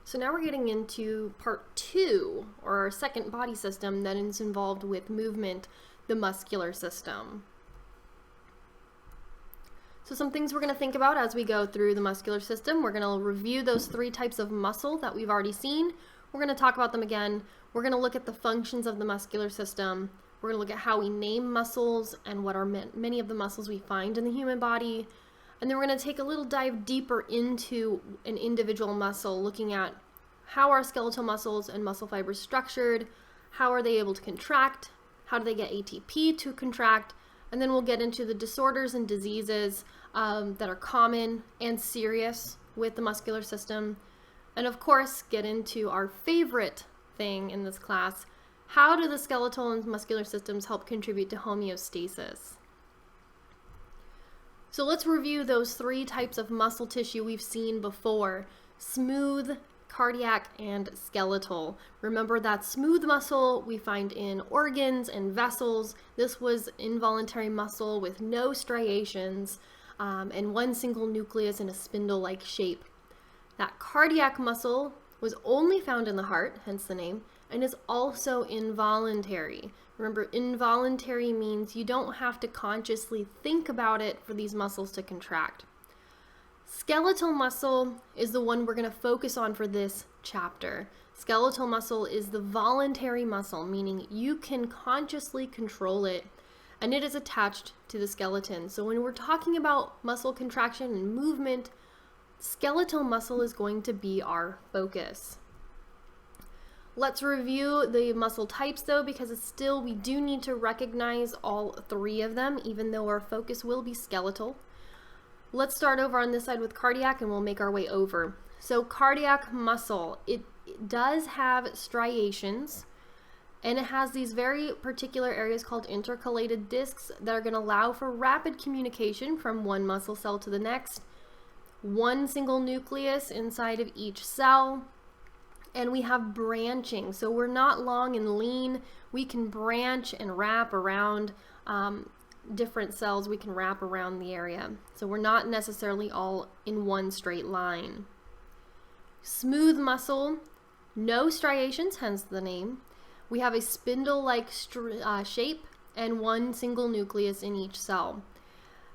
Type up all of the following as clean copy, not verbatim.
So now we're getting into part 2, or our second body system that is involved with movement, the muscular system. So some things we're going to think about as we go through the muscular system. We're going to review those 3 types of muscle that we've already seen. We're going to talk about them again. We're going to look at the functions of the muscular system. We're going to look at how we name muscles and what are many of the muscles we find in the human body. And then we're going to take a little dive deeper into an individual muscle, looking at how are skeletal muscles and muscle fibers structured, how are they able to contract, how do they get ATP to contract, and then we'll get into the disorders and diseases that are common and serious with the muscular system. And of course, get into our favorite thing in this class: how do the skeletal and muscular systems help contribute to homeostasis? So let's review those 3 types of muscle tissue we've seen before: smooth, cardiac, and skeletal. Remember that smooth muscle we find in organs and vessels. This was involuntary muscle with no striations and one single nucleus in a spindle-like shape. That cardiac muscle was only found in the heart, hence the name, and is also involuntary. Remember, involuntary means you don't have to consciously think about it for these muscles to contract. Skeletal muscle is the one we're going to focus on for this chapter. Skeletal muscle is the voluntary muscle, meaning you can consciously control it, and it is attached to the skeleton. So when we're talking about muscle contraction and movement, skeletal muscle is going to be our focus. Let's review the muscle types though, because we do need to recognize all 3 of them, even though our focus will be skeletal. Let's start over on this side with cardiac, and we'll make our way over. So cardiac muscle, it does have striations, and it has these very particular areas called intercalated discs that are going to allow for rapid communication from one muscle cell to the next. One single nucleus inside of each cell. And we have branching, so we're not long and lean. We can branch and wrap around different cells. We can wrap around the area. So we're not necessarily all in one straight line. Smooth muscle, no striations, hence the name. We have a spindle-like shape and one single nucleus in each cell.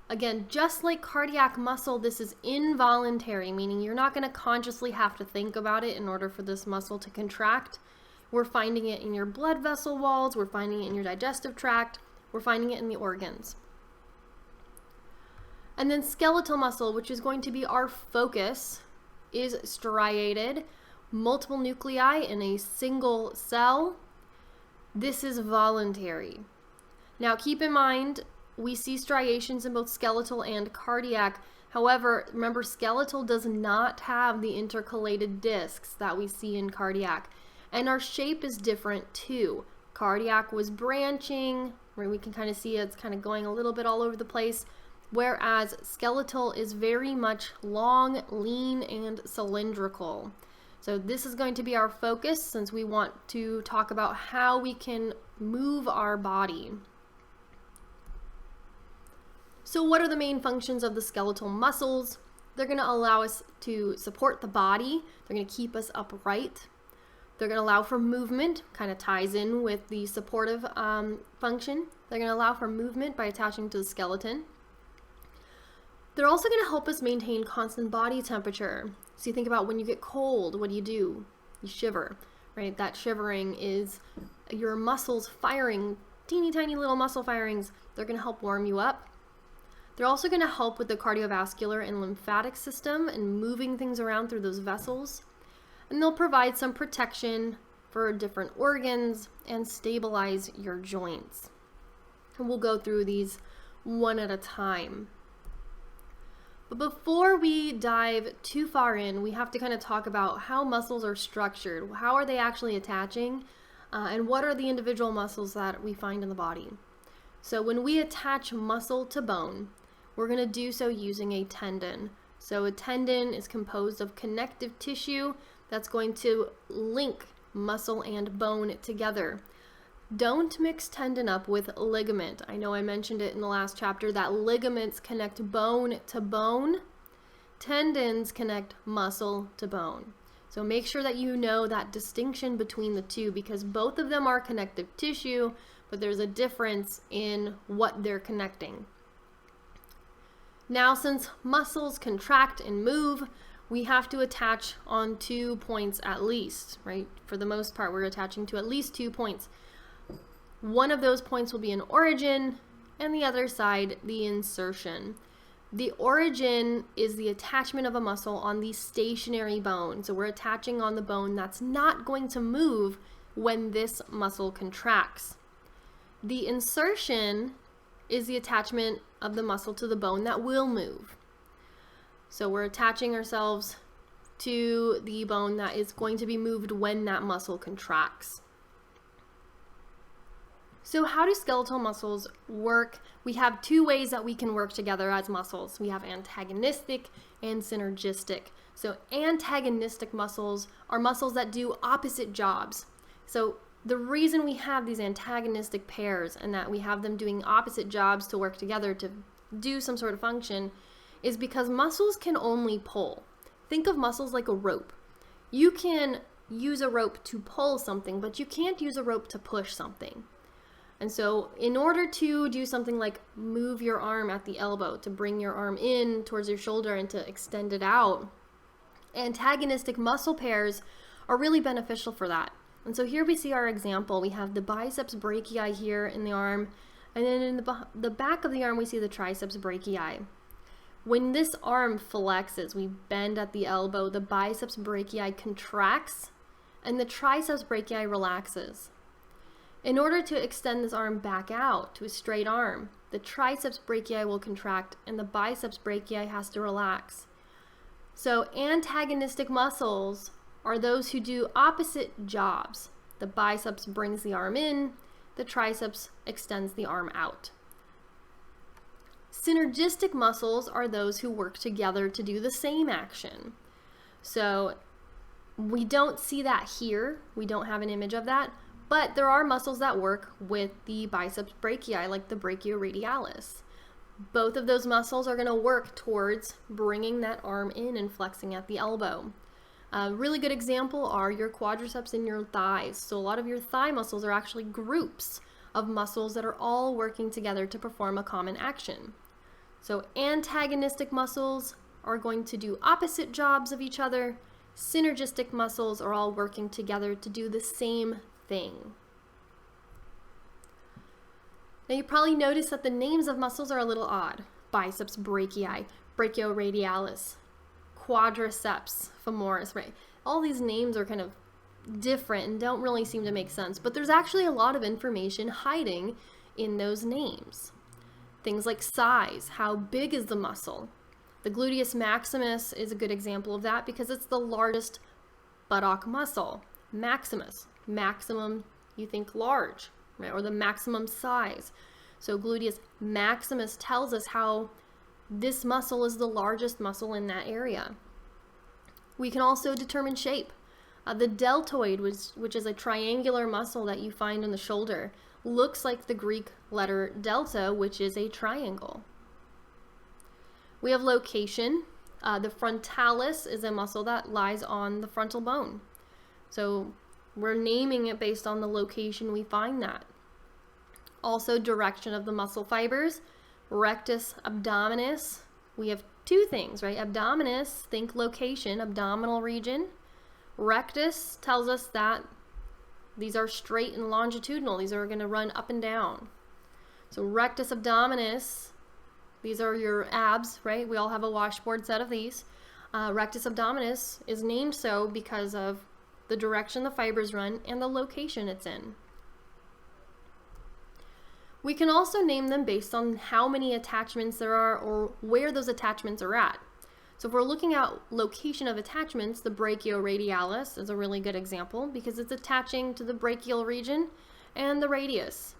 Again, just like cardiac muscle, this is involuntary, meaning you're not going to consciously have to think about it in order for this muscle to contract. We're finding it in your blood vessel walls, we're finding it in your digestive tract, we're finding it in the organs. And then skeletal muscle, which is going to be our focus, is striated, multiple nuclei in a single cell. This is voluntary. Now keep in mind, we see striations in both skeletal and cardiac. However, remember, skeletal does not have the intercalated discs that we see in cardiac. And our shape is different too. Cardiac was branching, where we can kind of see it's kind of going a little bit all over the place, whereas skeletal is very much long, lean, and cylindrical. So this is going to be our focus, since we want to talk about how we can move our body. So what are the main functions of the skeletal muscles? They're going to allow us to support the body. They're going to keep us upright. They're going to allow for movement, kind of ties in with the supportive function. They're going to allow for movement by attaching to the skeleton. They're also going to help us maintain constant body temperature. So you think about when you get cold, what do? You shiver, right? That shivering is your muscles firing, teeny tiny little muscle firings. They're going to help warm you up. They're also going to help with the cardiovascular and lymphatic system and moving things around through those vessels. And they'll provide some protection for different organs and stabilize your joints. And we'll go through these one at a time. But before we dive too far in, we have to kind of talk about how muscles are structured. How are they actually attaching? And what are the individual muscles that we find in the body? So when we attach muscle to bone, we're going to do so using a tendon. So a tendon is composed of connective tissue that's going to link muscle and bone together. Don't mix tendon up with ligament. I know I mentioned it in the last chapter that ligaments connect bone to bone. Tendons connect muscle to bone. So make sure that you know that distinction between the two, because both of them are connective tissue, but there's a difference in what they're connecting. Now, since muscles contract and move, we have to attach on 2 points at least, right? For the most part, we're attaching to at least 2 points. One of those points will be an origin, and the other side, the insertion. The origin is the attachment of a muscle on the stationary bone. So we're attaching on the bone that's not going to move when this muscle contracts. The insertion is the attachment of the muscle to the bone that will move. So we're attaching ourselves to the bone that is going to be moved when that muscle contracts. So how do skeletal muscles work? We have 2 ways that we can work together as muscles. We have antagonistic and synergistic. So antagonistic muscles are muscles that do opposite jobs. So the reason we have these antagonistic pairs and that we have them doing opposite jobs to work together to do some sort of function is because muscles can only pull. Think of muscles like a rope. You can use a rope to pull something, but you can't use a rope to push something. And so in order to do something like move your arm at the elbow, to bring your arm in towards your shoulder and to extend it out, antagonistic muscle pairs are really beneficial for that. And so here we see our example. We have the biceps brachii here in the arm, and then in the back of the arm we see the triceps brachii. When this arm flexes, we bend at the elbow, the biceps brachii contracts and the triceps brachii relaxes. In order to extend this arm back out to a straight arm, the triceps brachii will contract and the biceps brachii has to relax. So antagonistic muscles are those who do opposite jobs. The biceps brings the arm in, the triceps extends the arm out. Synergistic muscles are those who work together to do the same action. So we don't see that here. We don't have an image of that. But there are muscles that work with the biceps brachii, like the brachioradialis. Both of those muscles are going to work towards bringing that arm in and flexing at the elbow. A really good example are your quadriceps and your thighs. So a lot of your thigh muscles are actually groups of muscles that are all working together to perform a common action. So antagonistic muscles are going to do opposite jobs of each other. Synergistic muscles are all working together to do the same thing. Now you probably noticed that the names of muscles are a little odd. Biceps brachii, brachioradialis, quadriceps femoris, right? All these names are kind of different and don't really seem to make sense, but there's actually a lot of information hiding in those names. Things like size, how big is the muscle? The gluteus maximus is a good example of that because it's the largest buttock muscle. Maximus, maximum, you think large, right? Or the maximum size. So gluteus maximus tells us how this muscle is the largest muscle in that area. We can also determine shape. The deltoid, which is a triangular muscle that you find on the shoulder, looks like the Greek letter delta, which is a triangle. We have location. The frontalis is a muscle that lies on the frontal bone. So we're naming it based on the location we find that. Also, direction of the muscle fibers. Rectus abdominis. We have 2 things, right? Abdominis, think location, abdominal region. Rectus tells us that these are straight and longitudinal. These are going to run up and down. So rectus abdominis, these are your abs, right? We all have a washboard set of these. Rectus abdominis is named so because of the direction the fibers run and the location it's in. We can also name them based on how many attachments there are or where those attachments are at. So if we're looking at location of attachments, the brachioradialis is a really good example because it's attaching to the brachial region and the radius.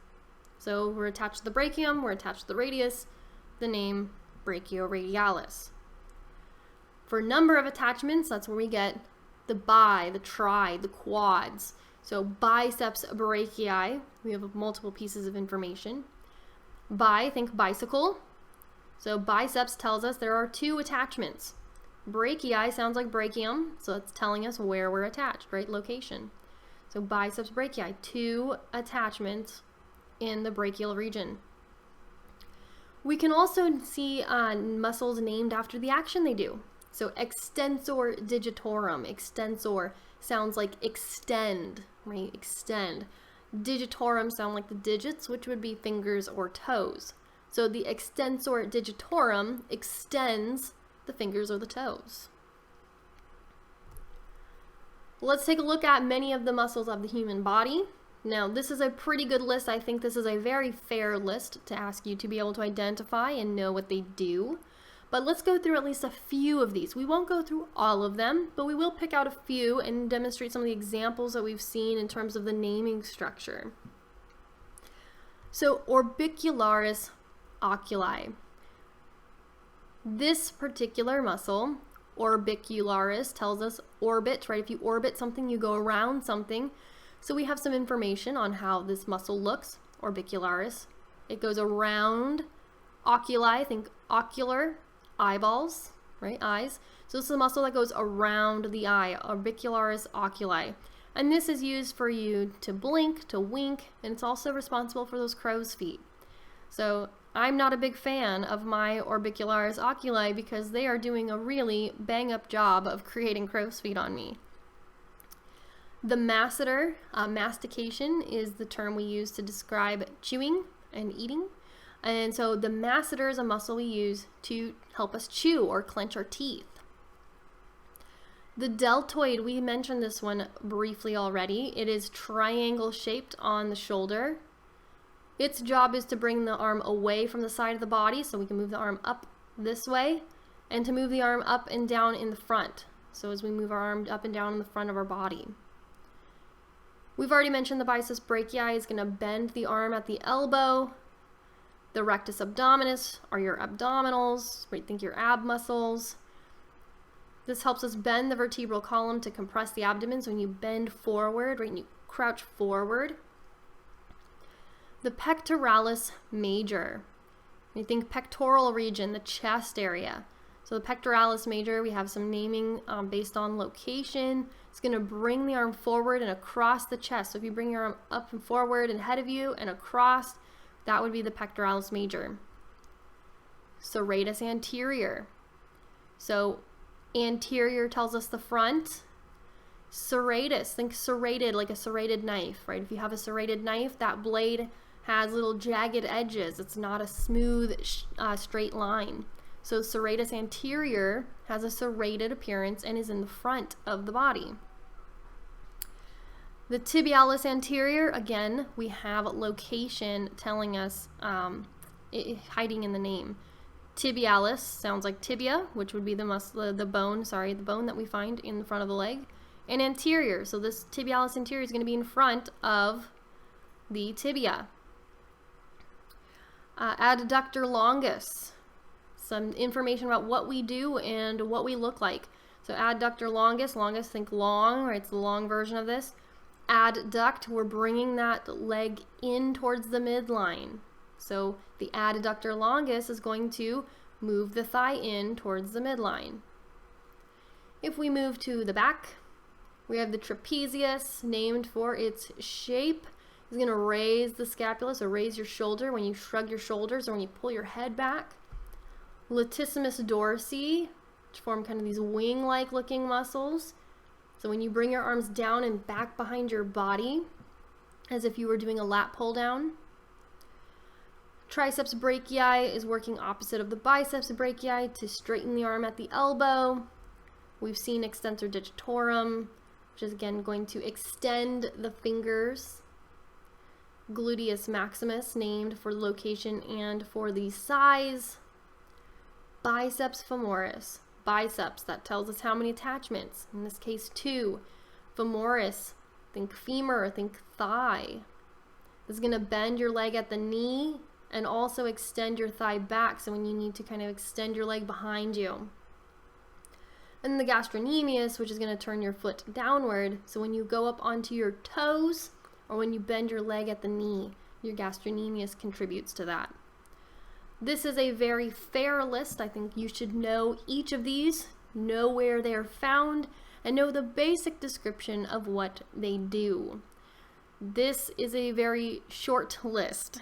So we're attached to the brachium, we're attached to the radius, the name brachioradialis. For number of attachments, that's where we get the bi, the tri, the quads. So biceps brachii, we have multiple pieces of information. Bi, think bicycle. So biceps tells us there are 2 attachments. brachii sounds like brachium, so it's telling us where we're attached, right? Location. So biceps brachii, 2 attachments in the brachial region. We can also see muscles named after the action they do. So extensor digitorum. Extensor sounds like extend, right? Extend. Digitorum sound like the digits, which would be fingers or toes. So the extensor digitorum extends the fingers or the toes. Let's take a look at many of the muscles of the human body. Now, this is a pretty good list. I think this is a very fair list to ask you to be able to identify and know what they do. But let's go through at least a few of these. We won't go through all of them, but we will pick out a few and demonstrate some of the examples that we've seen in terms of the naming structure. So, orbicularis oculi. This particular muscle, orbicularis, tells us orbit, right? If you orbit something, you go around something. So we have some information on how this muscle looks, orbicularis. It goes around oculi, think ocular, eyeballs, right? Eyes. So this is a muscle that goes around the eye, orbicularis oculi. And this is used for you to blink, to wink, and it's also responsible for those crow's feet. So I'm not a big fan of my orbicularis oculi because they are doing a really bang-up job of creating crow's feet on me. The masseter, mastication is the term we use to describe chewing and eating. And so the masseter is a muscle we use to help us chew or clench our teeth. The deltoid, we mentioned this one briefly already. It is triangle shaped on the shoulder. Its job is to bring the arm away from the side of the body so we can move the arm up this way and to move the arm up and down in the front. So as we move our arm up and down in the front of our body. We've already mentioned the biceps brachii is going to bend the arm at the elbow. The rectus abdominis are your abdominals, right? Think your ab muscles. This helps us bend the vertebral column to compress the abdomen. So when you bend forward, right, and you crouch forward. The pectoralis major. You think pectoral region, the chest area. So the pectoralis major, we have some naming based on location. It's going to bring the arm forward and across the chest. So if you bring your arm up and forward and ahead of you and across, that would be the pectoralis major. Serratus anterior. So anterior tells us the front. Serratus, think serrated, like a serrated knife, right? If you have a serrated knife, that blade has little jagged edges. It's not a smooth, straight line. So serratus anterior has a serrated appearance and is in the front of the body. The tibialis anterior, again, we have location telling us, hiding in the name. Tibialis sounds like tibia, which would be the bone that we find in the front of the leg. And anterior, so this tibialis anterior is going to be in front of the tibia. Adductor longus, some information about what we do and what we look like. So adductor longus, think long, right? It's the long version of this. Adduct, we're bringing that leg in towards the midline. So the adductor longus is going to move the thigh in towards the midline. If we move to the back, we have the trapezius, named for its shape. It's going to raise the scapula, so raise your shoulder when you shrug your shoulders or when you pull your head back. Latissimus dorsi, which form kind of these wing-like looking muscles. So when you bring your arms down and back behind your body, as if you were doing a lat pull down. Triceps brachii is working opposite of the biceps brachii to straighten the arm at the elbow. We've seen extensor digitorum, which is again going to extend the fingers. Gluteus maximus, named for location and for the size. Biceps femoris. Biceps, that tells us how many attachments. In this case, 2. Femoris, think femur, think thigh. This is going to bend your leg at the knee and also extend your thigh back, so when you need to kind of extend your leg behind you. And the gastrocnemius, which is going to turn your foot downward, so when you go up onto your toes or when you bend your leg at the knee, your gastrocnemius contributes to that. This is a very fair list. I think you should know each of these know where they're found, and know the basic description of what they do. This is a very short list.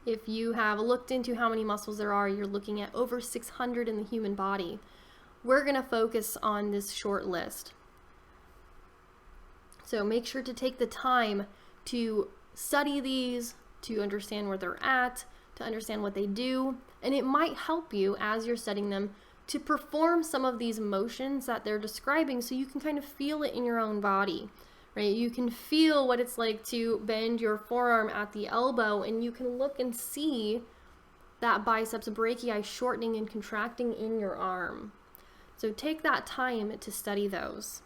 If you have looked into how many muscles there are, you're looking at over 600 in the human body. We're going to focus on this short list. So make sure to take the time to study these, to understand where they're at, to understand what they do, and it might help you as you're studying them to perform some of these motions that they're describing so you can kind of feel it in your own body, right? You can feel what it's like to bend your forearm at the elbow, and you can look and see that biceps brachii shortening and contracting in your arm. So take that time to study those.